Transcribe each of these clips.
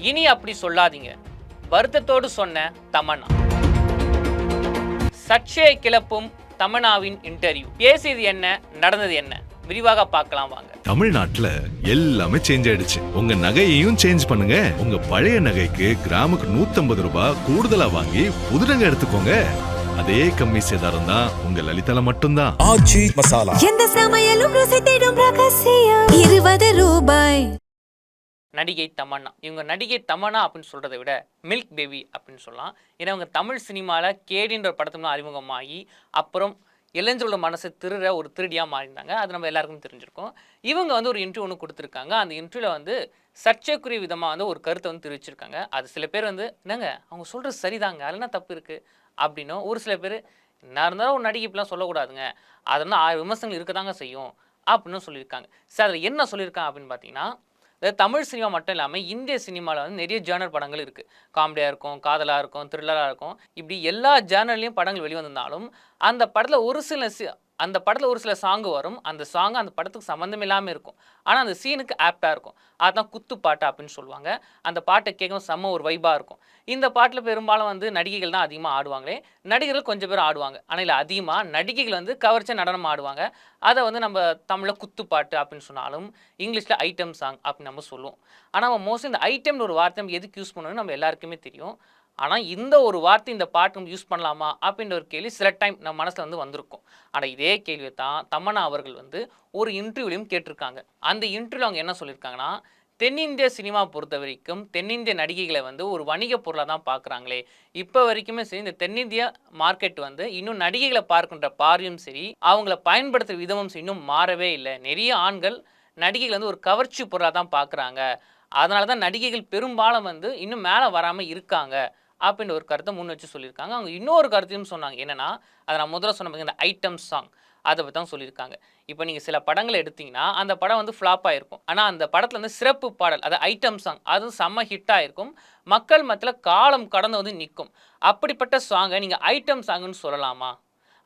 இனி அப்படி சொல்லாதீங்க, வருத்தத்தோடு சொன்ன தமன்னா. சர்ச்சையை கிளப்பும் தமன்னாவின் இன்டர்வியூ. பேசியது என்ன, நடந்தது என்ன, விரிவாக பார்க்கலாம் வாங்க. தமிழ்நாட்டுல எல்லாமே சேஞ்ச் ஆயிடுச்சு. உங்க நகையையும் சேஞ்ச் பண்ணுங்க. உங்க பழைய நகைக்கு கிராமுக்கு 150 ரூபாய் கூடுதலா வாங்கி புது நகை எடுத்துக்கோங்க. அதே கம்மி சேதாரம் தான் உங்க லலிதால மட்டும்தான். ஆச்சி மசாலா. எந்த சமையலும் ருசி தேடும் ரகசியம் 20 ரூபாய். நடிகை தமன்னா. இவங்க நடிகை தமன்னா அப்படின்னு சொல்கிறத விட மில்க் பேபி அப்படின்னு சொல்லலாம். ஏன்னா அவங்க தமிழ் சினிமாவில் கேடின்ற படத்துல அறிமுகமாகி அப்புறம் இளைஞரோட மனசை திருற ஒரு திருடியாக மாறியிருந்தாங்க. அது நம்ம எல்லாருக்கும் தெரிஞ்சிருக்கோம். இவங்க வந்து ஒரு இன்டர்வியூ ஒன்று கொடுத்துருக்காங்க. அந்த இன்டர்வியூவில் வந்து சர்ச்சைக்குரிய விதமாக வந்து ஒரு கருத்தை வந்து தெரிவிச்சிருக்காங்க. அது சில பேர் வந்து என்னங்க அவங்க சொல்கிறது சரிதாங்க, அதில் என்ன தப்பு இருக்குது அப்படின்னும், ஒரு சில பேர் என்ன இருந்தாலும் ஒரு நடிகை இப்படிலாம் சொல்லக்கூடாதுங்க, அதனால் 1000 விமர்சனங்கள் இருக்க தாங்க செய்யும் அப்படின்னு சொல்லியிருக்காங்க. சரி, அதில் என்ன சொல்லியிருக்காங்க அப்படின்னு பார்த்தீங்கன்னா, தமிழ் சினிமா மட்டும் இல்லாமல் இந்திய சினிமாவில் வந்து நிறைய ஜேர்னர் படங்கள் இருக்குது. காமெடியாக இருக்கும், காதலாக இருக்கும், த்ரில்லராக இருக்கும். இப்படி எல்லா ஜேர்னர்லேயும் படங்கள் வெளிவந்திருந்தாலும் அந்த படத்தில் ஒரு சில சாங்கு வரும். அந்த சாங் அந்த படத்துக்கு சம்மந்தம் இல்லாமல் இருக்கும். ஆனால் அந்த சீனுக்கு ஆப்டாக இருக்கும். அதுதான் குத்து பாட்டு அப்படின்னு சொல்லுவாங்க. அந்த பாட்டை கேட்கும் செம்ம ஒரு வைபாக இருக்கும். இந்த பாட்டில் பெரும்பாலும் வந்து நடிகைகள் தான் அதிகமாக ஆடுவாங்களே. நடிகர்கள் கொஞ்சம் பேர் ஆடுவாங்க. ஆனால் இல்லை, அதிகமாக நடிகைகள் வந்து கவர்ச்சி நடனம் ஆடுவாங்க. அதை வந்து நம்ம தமிழில் குத்து பாட்டு அப்படின்னு சொன்னாலும் இங்கிலீஷில் ஐட்டம் சாங் அப்படின்னு நம்ம சொல்லுவோம். ஆனால் நம்ம மோஸ்ட்லி இந்த ஐட்டம்னு ஒரு வார்த்தை நம்ம எதுக்கு யூஸ் பண்ணணும்னு நம்ம எல்லாருக்குமே தெரியும். ஆனால் இந்த ஒரு வார்த்தை இந்த பாட்டு நம்ம யூஸ் பண்ணலாமா அப்படின்ற ஒரு கேள்வி சில டைம் நம்ம மனசில் வந்து வந்திருக்கும். ஆனால் இதே கேள்வியை தான் தமன்னா அவர்கள் வந்து ஒரு இன்டர்வியூலையும் கேட்டிருக்காங்க. அந்த இன்டர்வியூவில் அவங்க என்ன சொல்லியிருக்காங்கன்னா, தென்னிந்திய சினிமா பொறுத்த வரைக்கும் தென்னிந்திய நடிகைகளை வந்து ஒரு வணிக பொருளாக தான் பார்க்குறாங்களே. இப்போ வரைக்குமே சரி, இந்த தென்னிந்திய மார்க்கெட் வந்து இன்னும் நடிகைகளை பார்க்கின்ற பார்வையும் சரி, அவங்கள பயன்படுத்துகிற விதமும் சரி இன்னும் மாறவே இல்லை. நிறைய ஆண்கள் நடிகைகள் வந்து ஒரு கவர்ச்சி பொருளாக தான் பார்க்குறாங்க. அதனால தான் நடிகைகள் பெரும்பாலும் வந்து இன்னும் மேலே வராமல் இருக்காங்க அப்படின்ற ஒரு கருத்தை முன் வச்சு சொல்லியிருக்காங்க. அவங்க இன்னொரு கருத்தையும் சொன்னாங்க. என்னென்னா, அதை நான் முதல்ல சொன்ன இந்த ஐட்டம் சாங் அதை பற்றி தான் சொல்லியிருக்காங்க. இப்போ நீங்கள் சில படங்களை எடுத்திங்கன்னா அந்த படம் வந்து ஃப்ளாப்பாக இருக்கும். ஆனால் அந்த படத்தில் வந்து சிறப்பு பாடல், அது ஐட்டம் சாங், அது செம்ம ஹிட்டாக இருக்கும். மக்கள் மத்தியில் காலம் கடந்து வந்து நிற்கும். அப்படிப்பட்ட சாங்கை நீங்கள் ஐட்டம் சாங்குன்னு சொல்லலாமா?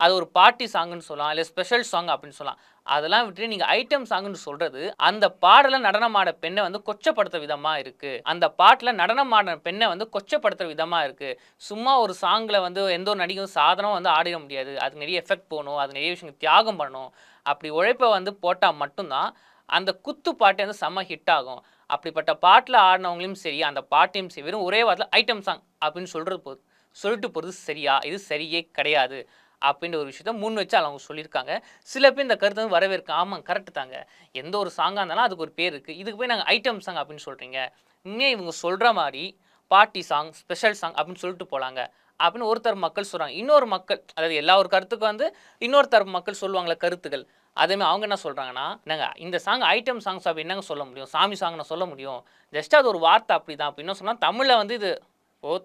அது ஒரு பார்ட்டி சாங்குன்னு சொல்லலாம், இல்லை ஸ்பெஷல் சாங் அப்படின்னு சொல்லலாம். அதெல்லாம் விட்டு நீங்கள் ஐட்டம் சாங்குன்னு சொல்கிறது அந்த பாடலில் நடனமாட பெண்ணை வந்து கொச்சப்படுத்துகிற விதமாக இருக்குது. அந்த பாட்டில் நடனமாட பெண்ணை வந்து கொச்சப்படுத்துகிற விதமாக இருக்குது. சும்மா ஒரு சாங்கில் வந்து எந்த ஒரு நடிகையும் சாதனம் வந்து ஆடிட முடியாது. அது நிறைய எஃபெக்ட் போகணும், அது நிறைய விஷயங்கள் தியாகம் பண்ணணும். அப்படி உழைப்பை வந்து போட்டால் மட்டும்தான் அந்த குத்து பாட்டு வந்து செம்ம ஹிட் ஆகும். அப்படிப்பட்ட பாட்டில் ஆடினவங்களையும் சரி, அந்த பாட்டையும் சரி, வெறும் ஒரே வாரத்தில் ஐட்டம் சாங் அப்படின்னு சொல்லிட்டு போகிறது சரியா? இது சரியே கிடையாது அப்படின்ற ஒரு விஷயத்த முன் வச்சு அவங்க சொல்லியிருக்காங்க. சில பேர் இந்த கருத்தை வந்து வரவேற்க, ஆமாம் கரெக்டு தாங்க, எந்த ஒரு சாங்காக இருந்தாலும் அதுக்கு ஒரு பேர் இருக்குது, இதுக்கு போய் நாங்கள் ஐட்டம் சாங் அப்படின்னு சொல்கிறீங்க, இன்னும் இவங்க சொல்கிற மாதிரி பார்ட்டி சாங், ஸ்பெஷல் சாங் அப்படின்னு சொல்லிட்டு போகலாங்க அப்படின்னு ஒரு தரப்பு மக்கள் சொல்கிறாங்க. இன்னொரு மக்கள், அதாவது எல்லா ஒரு கருத்துக்கும் வந்து இன்னொரு தரப்பு மக்கள் சொல்லுவாங்களே கருத்துக்கள், அதேமாதிரி அவங்க என்ன சொல்கிறாங்கன்னா, என்னங்க இந்த சாங் ஐட்டம் சாங்ஸ் அப்படி என்னங்க சொல்ல முடியும், சாமி சாங் நான் சொல்ல முடியும், ஜஸ்ட் அது ஒரு வார்த்தை அப்படி தான் அப்படின்னு சொன்னால், தமிழில் வந்து இது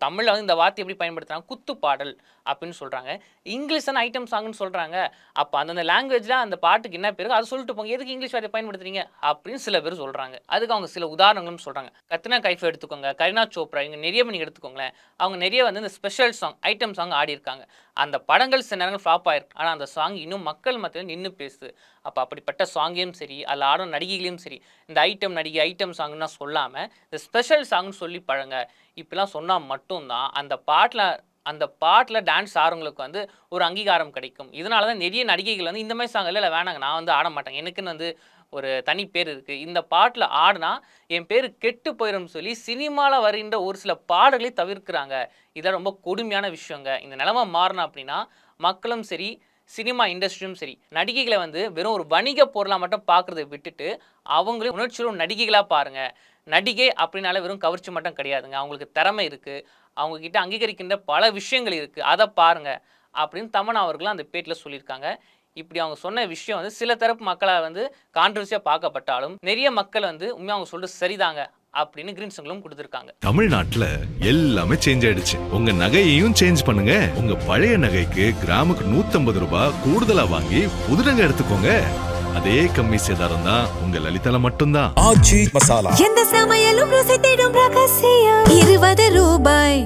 தமிழில் வந்து இந்த வார்த்தை எப்படி பயன்படுத்துகிறாங்க, குத்து பாடல் அப்படின்னு சொல்கிறாங்க. இங்கிலீஷான ஐட்டம் சாங்னு சொல்கிறாங்க. அப்போ அந்தந்த லாங்குவேஜில் அந்த பாட்டுக்கு என்ன பேருக்கு அதை சொல்லிட்டு போங்க, எதுக்கு இங்கிலீஷ் வார்த்தை பயன்படுத்துறீங்க அப்படின்னு சில பேர் சொல்கிறாங்க. அதுக்கு அவங்க சில உதாரணங்களும் சொல்கிறாங்க. கத்ரினா கைஃப் எடுத்துக்கோங்க, கரீனா சோப்ரா, இங்கே நிறைய மணி எடுத்துக்கோங்களேன். அவங்க நிறைய வந்து இந்த ஸ்பெஷல் சாங், ஐட்டம் சாங் ஆடியிருக்காங்க. அந்த படங்கள் சில நேரங்கள் ஃப்ளாப் ஆயிருக்கு. ஆனால் அந்த சாங் இன்னும் மக்கள் மத்தியில் நின்று பேசுது. அப்போ அப்படிப்பட்ட சாங்கையும் சரி, அதில் ஆடும் நடிகைகளையும் சரி, இந்த ஐட்டம் நடிகை ஐட்டம் சாங்னா சொல்லாமல் இந்த ஸ்பெஷல் சாங்னு சொல்லி பழங்க. இப்படிலாம் சொன்னால் மட்டும்தான் அந்த பாட்டில் டான்ஸ் ஆடுறவங்களுக்கு வந்து ஒரு அங்கீகாரம் கிடைக்கும். இதனால தான் நிறைய நடிகைகள் வந்து இந்த மாதிரி சாங் இல்லை வேணாங்க, நான் வந்து ஆட மாட்டேன், எனக்குன்னு வந்து ஒரு தனி பேர் இருக்குது, இந்த பாட்டில் ஆடினா என் பேர் கெட்டு போயிடும்னு சொல்லி சினிமாவில் வருகின்ற ஒரு சில பாடல்களை தவிர்க்கிறாங்க. இதெல்லாம் ரொம்ப கொடுமையான விஷயங்க. இந்த நிலைமை மாறணும் அப்படின்னா மக்களும் சரி, சினிமா இண்டஸ்ட்ரியும் சரி, நடிகைகளை வந்து வெறும் ஒரு வணிக பொருளாக மட்டும் பார்க்குறத விட்டுட்டு அவங்களையும் உணர்ச்சியும் நடிகைகளாக பாருங்கள். நடிகை அப்படின்னால வெறும் கவர்ச்சி மட்டும் கிடையாதுங்க, அவங்களுக்கு திறமை இருக்குது, அவங்கக்கிட்ட அங்கீகரிக்கின்ற பல விஷயங்கள் இருக்குது, அதை பாருங்கள் அப்படின்னு தமன்னா அவர்களும் அந்த பேட்டில் சொல்லியிருக்காங்க. இப்படி அவங்க சொன்ன விஷயம் வந்து சில தரப்பு மக்களால் வந்து கான்ட்ரவர்சியாக பார்க்கப்பட்டாலும் நிறைய மக்கள் வந்து உண்மையாக அவங்க சொல்கிறது சரிதாங்க அப்படின்னு கிரீன் சிக்னலும் கொடுத்திருக்காங்க. தமிழ்நாட்டுல எல்லாமே சேஞ்ச் ஆயிடுச்சு. உங்க நகையையும் சேஞ்ச் பண்ணுங்க. உங்க பழைய நகைக்கு கிராமுக்கு 150 ரூபாய் கூடுதலா வாங்கி புது நகை எடுத்துக்கோங்க. அதே கம்மி சேதாரம் தான் உங்க லலிதால மட்டும்தான். ஆச்சி மசாலா. எந்த சமையலும் ருசி தேடும் ரகசியம் 20 ரூபாய்.